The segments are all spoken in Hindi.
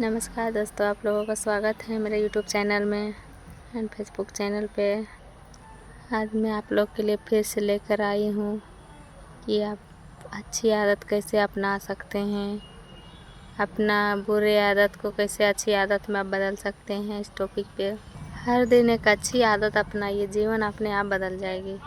नमस्कार दोस्तों, आप लोगों का स्वागत है मेरे यूट्यूब चैनल में एंड फेसबुक चैनल पे। आज मैं आप लोग के लिए फिर से लेकर आई हूँ कि आप अच्छी आदत कैसे अपना सकते हैं, अपना बुरे आदत को कैसे अच्छी आदत में आप बदल सकते हैं। इस टॉपिक पे हर दिन एक अच्छी आदत अपनाइए, जीवन अपने आप बदल जाएगी।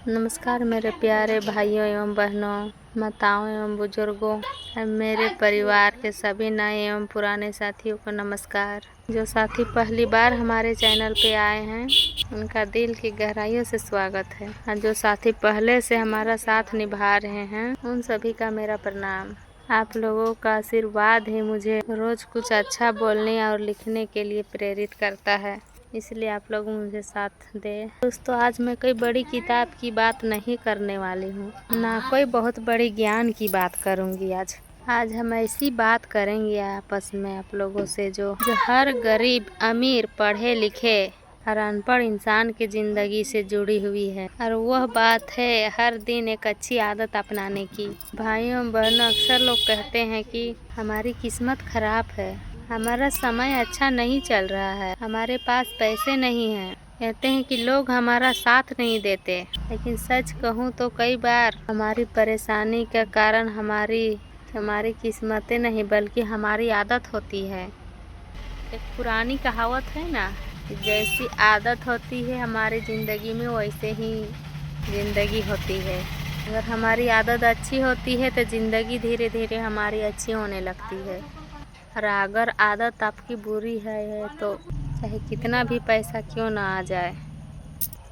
नमस्कार मेरे प्यारे भाइयों एवं बहनों, माताओं एवं बुजुर्गों, मेरे परिवार के सभी नए एवं पुराने साथियों को नमस्कार। जो साथी पहली बार हमारे चैनल पे आए हैं उनका दिल की गहराइयों से स्वागत है, और जो साथी पहले से हमारा साथ निभा रहे हैं उन सभी का मेरा प्रणाम। आप लोगों का आशीर्वाद ही मुझे रोज़ कुछ अच्छा बोलने और लिखने के लिए प्रेरित करता है, इसलिए आप लोग मुझे साथ दें। दोस्तों, आज मैं कोई बड़ी किताब की बात नहीं करने वाली हूँ, ना कोई बहुत बड़ी ज्ञान की बात करूँगी। आज हम ऐसी बात करेंगे आपस में आप लोगों से जो हर गरीब, अमीर, पढ़े लिखे और अनपढ़ इंसान की ज़िंदगी से जुड़ी हुई है, और वह बात है हर दिन एक अच्छी आदत अपनाने की। भाइयों बहनों, अक्सर लोग कहते हैं कि हमारी किस्मत खराब है, हमारा समय अच्छा नहीं चल रहा है, हमारे पास पैसे नहीं हैं, कहते हैं कि लोग हमारा साथ नहीं देते। लेकिन सच कहूँ तो कई बार हमारी परेशानी का कारण हमारी किस्मतें नहीं बल्कि हमारी आदत होती है। एक पुरानी कहावत है ना कि जैसी आदत होती है हमारी ज़िंदगी में, वैसे ही ज़िंदगी होती है। अगर हमारी आदत अच्छी होती है तो ज़िंदगी धीरे धीरे हमारी अच्छी होने लगती है, और अगर आदत आपकी बुरी है तो चाहे कितना भी पैसा क्यों ना आ जाए,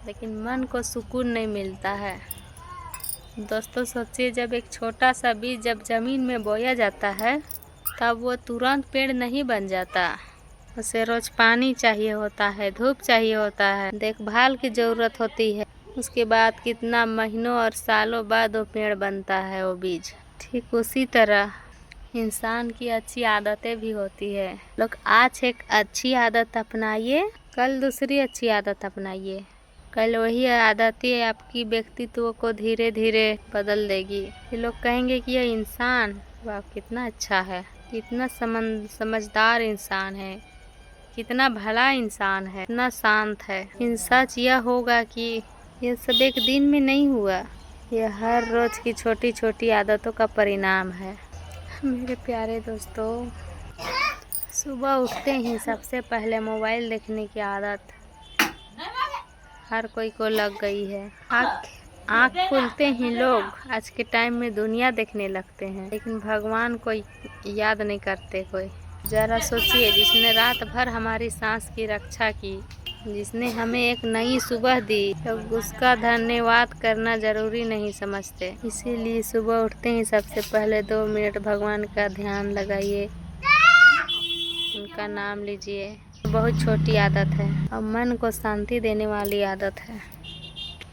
लेकिन मन को सुकून नहीं मिलता है। दोस्तों, सोचिए, जब एक छोटा सा बीज जब ज़मीन में बोया जाता है तब वो तुरंत पेड़ नहीं बन जाता। उसे रोज़ पानी चाहिए होता है, धूप चाहिए होता है, देखभाल की ज़रूरत होती है। उसके बाद कितना महीनों और सालों बाद वो पेड़ बनता है, वो बीज। ठीक उसी तरह इंसान की अच्छी आदतें भी होती है। लोग आज एक अच्छी आदत अपनाइए, कल दूसरी अच्छी आदत अपनाइए, कल वही आदतें आपकी व्यक्तित्व को धीरे धीरे बदल देगी। ये लोग कहेंगे कि यह इंसान वाह कितना अच्छा है, कितना समझदार इंसान है, कितना भला इंसान है, कितना शांत है। लेकिन सच यह होगा कि यह सब एक दिन में नहीं हुआ, यह हर रोज़ की छोटी छोटी आदतों का परिणाम है। मेरे प्यारे दोस्तों, सुबह उठते ही सबसे पहले मोबाइल देखने की आदत हर कोई को लग गई है। आँख खुलते ही लोग आज के टाइम में दुनिया देखने लगते हैं, लेकिन भगवान को याद नहीं करते कोई। ज़रा सोचिए, जिसने रात भर हमारी सांस की रक्षा की, जिसने हमें एक नई सुबह दी, तो उसका धन्यवाद करना ज़रूरी नहीं समझते। इसीलिए सुबह उठते ही सबसे पहले 2 मिनट भगवान का ध्यान लगाइए, उनका नाम लीजिए। बहुत छोटी आदत है और मन को शांति देने वाली आदत है।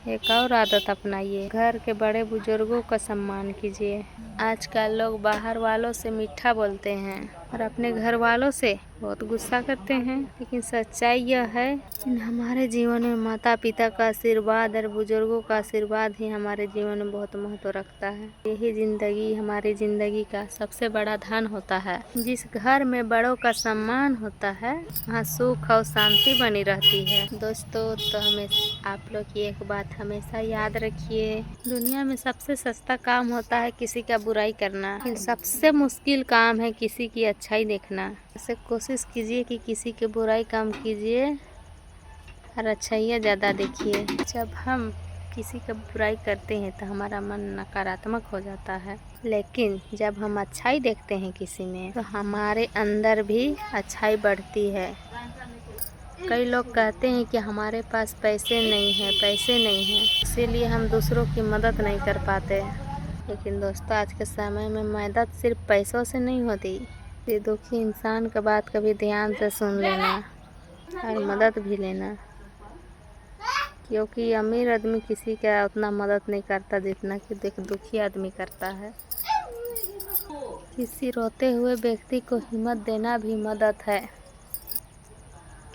एक और आदत अपनाइए, घर के बड़े बुजुर्गों का सम्मान कीजिए। आजकल लोग बाहर वालों से मीठा बोलते हैं और अपने घर वालों से बहुत गुस्सा करते हैं, लेकिन सच्चाई यह है कि हमारे जीवन में माता पिता का आशीर्वाद और बुजुर्गों का आशीर्वाद ही हमारे जीवन में बहुत महत्व रखता है। यही जिंदगी हमारी ज़िंदगी का सबसे बड़ा धन होता है। जिस घर में बड़ों का सम्मान होता है वहाँ सुख और शांति बनी रहती है। दोस्तों, तो हमें आप लोग की एक बात हमेशा याद रखिए, दुनिया में सबसे सस्ता काम होता है किसी का बुराई करना, लेकिन सबसे मुश्किल काम है किसी की अच्छाई देखना। ऐसे कोशिश कीजिए कि किसी की बुराई कम कीजिए और अच्छाइयाँ ज़्यादा देखिए। जब हम किसी का बुराई करते हैं तो हमारा मन नकारात्मक हो जाता है, लेकिन जब हम अच्छाई देखते हैं किसी में तो हमारे अंदर भी अच्छाई बढ़ती है। कई लोग कहते हैं कि हमारे पास पैसे नहीं हैं, इसीलिए हम दूसरों की मदद नहीं कर पाते। लेकिन दोस्तों, आज के समय में मदद सिर्फ पैसों से नहीं होती। ये दुखी इंसान का बात कभी ध्यान से सुन लेना और मदद भी लेना, क्योंकि अमीर आदमी किसी का उतना मदद नहीं करता जितना कि दुखी आदमी करता है। किसी रोते हुए व्यक्ति को हिम्मत देना भी मदद है।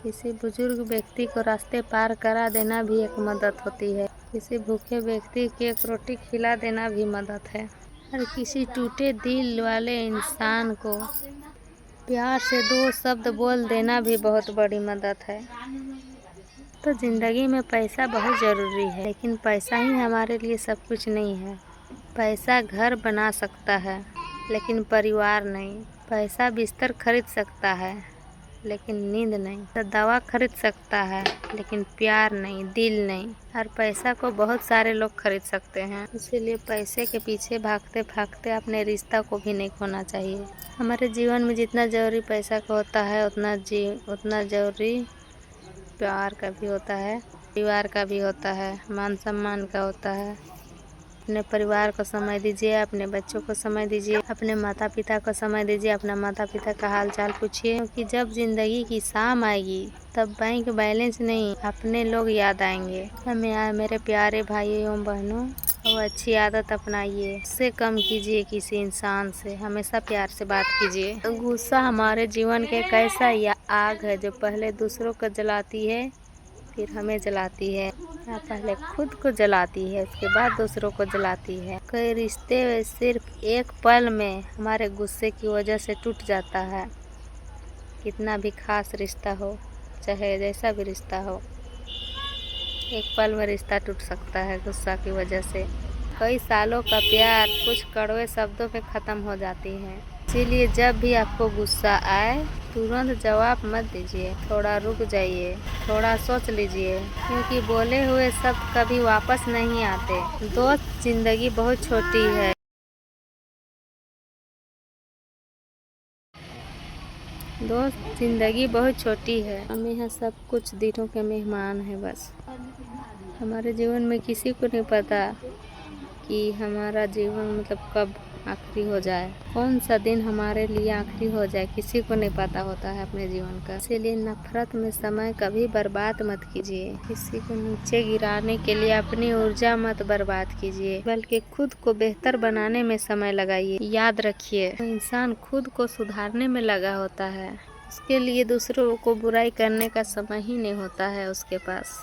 किसी बुजुर्ग व्यक्ति को रास्ते पार करा देना भी एक मदद होती है। किसी भूखे व्यक्ति को एक रोटी खिला देना भी मदद है। और किसी टूटे दिल वाले इंसान को प्यार से 2 शब्द बोल देना भी बहुत बड़ी मदद है। तो ज़िंदगी में पैसा बहुत ज़रूरी है, लेकिन पैसा ही हमारे लिए सब कुछ नहीं है। पैसा घर बना सकता है, लेकिन परिवार नहीं। पैसा बिस्तर खरीद सकता है, लेकिन नींद नहीं। तो दवा खरीद सकता है, लेकिन प्यार नहीं, दिल नहीं। और पैसा को बहुत सारे लोग खरीद सकते हैं, इसीलिए पैसे के पीछे भागते भागते अपने रिश्ता को भी नहीं खोना चाहिए। हमारे जीवन में जितना ज़रूरी पैसा का होता है, उतना ज़रूरी प्यार का भी होता है, परिवार का भी होता है, मान सम्मान का होता है। अपने परिवार को समय दीजिए, अपने बच्चों को समय दीजिए, अपने माता पिता को समय दीजिए, अपना माता पिता का हाल चाल पूछिए, क्योंकि जब ज़िंदगी की शाम आएगी तब बैंक बैलेंस नहीं, अपने लोग याद आएंगे। मेरे प्यारे भाइयों एवं बहनों, वो अच्छी आदत अपनाइए, उससे कम कीजिए किसी इंसान से, हमेशा प्यार से बात कीजिए। गुस्सा हमारे जीवन के एक ऐसा आग है जो पहले दूसरों को जलाती है, फिर हमें जलाती है, या पहले खुद को जलाती है, उसके बाद दूसरों को जलाती है। कई रिश्ते सिर्फ एक पल में हमारे गुस्से की वजह से टूट जाता है। कितना भी खास रिश्ता हो, चाहे जैसा भी रिश्ता हो, एक पल में रिश्ता टूट सकता है गुस्सा की वजह से। कई सालों का प्यार कुछ कड़वे शब्दों में ख़त्म हो जाती है। इसीलिए जब भी आपको गुस्सा आए, तुरंत जवाब मत दीजिए, थोड़ा रुक जाइए, थोड़ा सोच लीजिए, क्योंकि बोले हुए शब्द कभी वापस नहीं आते। दोस्त, जिंदगी बहुत छोटी है। दोस्त, जिंदगी बहुत छोटी है। हम यहाँ सब कुछ दिनों के मेहमान हैं बस। हमारे जीवन में किसी को नहीं पता कि हमारा जीवन मतलब कब आखिरी हो जाए, कौन सा दिन हमारे लिए आखिरी हो जाए, किसी को नहीं पता होता है अपने जीवन का। इसीलिए नफरत में समय कभी बर्बाद मत कीजिए। किसी को नीचे गिराने के लिए अपनी ऊर्जा मत बर्बाद कीजिए, बल्कि खुद को बेहतर बनाने में समय लगाइए। याद रखिए, इंसान खुद को सुधारने में लगा होता है, उसके लिए दूसरों को बुराई करने का समय ही नहीं होता है उसके पास।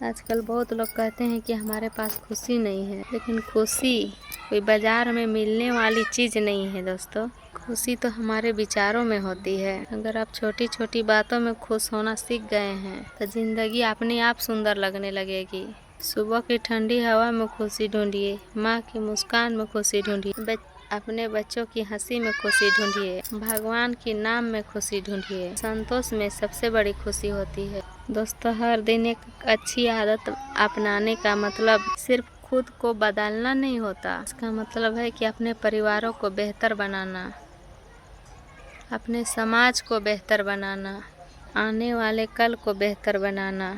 आजकल बहुत लोग कहते हैं कि हमारे पास खुशी नहीं है, लेकिन खुशी कोई बाजार में मिलने वाली चीज़ नहीं है दोस्तों। खुशी तो हमारे विचारों में होती है। अगर आप छोटी छोटी बातों में खुश होना सीख गए हैं, तो ज़िंदगी अपने आप सुंदर लगने लगेगी। सुबह की ठंडी हवा में खुशी ढूंढिए, माँ की मुस्कान में खुशी ढूंढिए, अपने बच्चों की हंसी में खुशी ढूंढिए, भगवान के नाम में खुशी ढूंढिए। संतोष में सबसे बड़ी खुशी होती है। दोस्तों, हर दिन एक अच्छी आदत अपनाने का मतलब सिर्फ खुद को बदलना नहीं होता। इसका मतलब है कि अपने परिवारों को बेहतर बनाना, अपने समाज को बेहतर बनाना, आने वाले कल को बेहतर बनाना।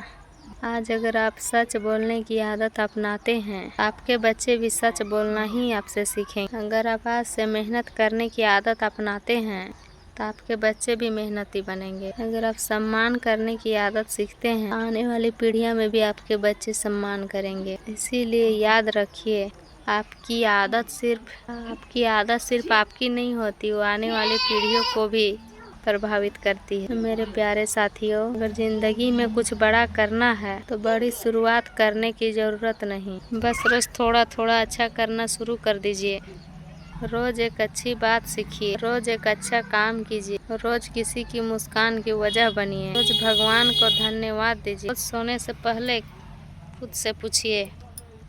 आज अगर आप सच बोलने की आदत अपनाते हैं, आपके बच्चे भी सच बोलना ही आपसे सीखेंगे। अगर आप आज से मेहनत करने की आदत अपनाते हैं, तो आपके बच्चे भी मेहनती बनेंगे। अगर आप सम्मान करने की आदत सीखते हैं, आने वाली पीढ़ियों में भी आपके बच्चे सम्मान करेंगे। इसीलिए याद रखिए, आपकी आदत सिर्फ आपकी नहीं होती, वो आने वाली पीढ़ियों को भी प्रभावित करती है। मेरे प्यारे साथियों, अगर ज़िंदगी में कुछ बड़ा करना है तो बड़ी शुरुआत करने की ज़रूरत नहीं, बस रोज़ थोड़ा थोड़ा अच्छा करना शुरू कर दीजिए। रोज़ एक अच्छी बात सीखिए, रोज़ एक अच्छा काम कीजिए, रोज़ किसी की मुस्कान की वजह बनिए, रोज़ भगवान को धन्यवाद दीजिए। रोज़ सोने से पहले खुद से पूछिए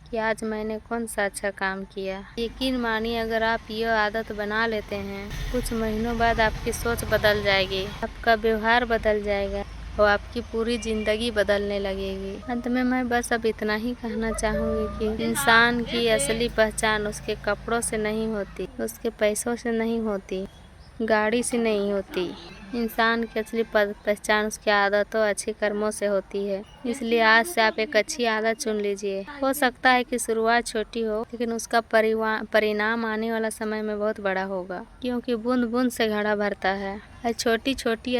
कि आज मैंने कौन सा अच्छा काम किया। यकीन मानिए, अगर आप ये आदत बना लेते हैं, कुछ महीनों बाद आपकी सोच बदल जाएगी, आपका व्यवहार बदल जाएगा और आपकी पूरी ज़िंदगी बदलने लगेगी। अंत में मैं बस अब इतना ही कहना चाहूँगी कि इंसान की असली पहचान उसके कपड़ों से नहीं होती, उसके पैसों से नहीं होती, गाड़ी से नहीं होती। इंसान की असली पहचान उसकी आदतों, अच्छे कर्मों से होती है। इसलिए आज से आप एक अच्छी आदत चुन लीजिए। हो सकता है कि शुरुआत छोटी हो, लेकिन उसका परिणाम आने वाला समय में बहुत बड़ा होगा, क्योंकि बूंद बूंद से घड़ा भरता है। छोटी छोटी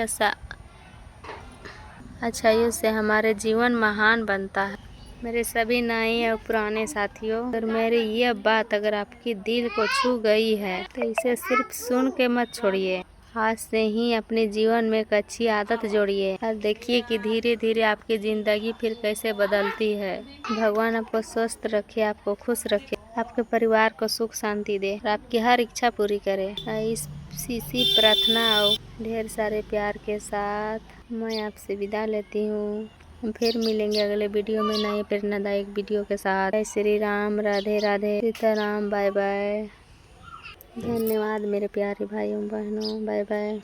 अच्छाइयों से हमारे जीवन महान बनता है। मेरे सभी नए और पुराने साथियों, अगर मेरी यह बात अगर आपकी दिल को छू गई है, तो इसे सिर्फ सुन के मत छोड़िए, आज से ही अपने जीवन में एक अच्छी आदत जोड़िए और देखिए कि धीरे धीरे आपकी ज़िंदगी फिर कैसे बदलती है। भगवान आपको स्वस्थ रखे, आपको खुश रखे, आपके परिवार को सुख शांति दे और आपकी हर इच्छा पूरी करे। इसी प्रार्थना और ढेर सारे प्यार के साथ मैं आपसे विदा लेती हूँ। हम फिर मिलेंगे अगले वीडियो में नए प्रेरणादायक वीडियो के साथ। जय श्री राम, राधे राधे, सीताराम, बाय बाय। धन्यवाद मेरे प्यारे भाइयों बहनों, बाय बाय।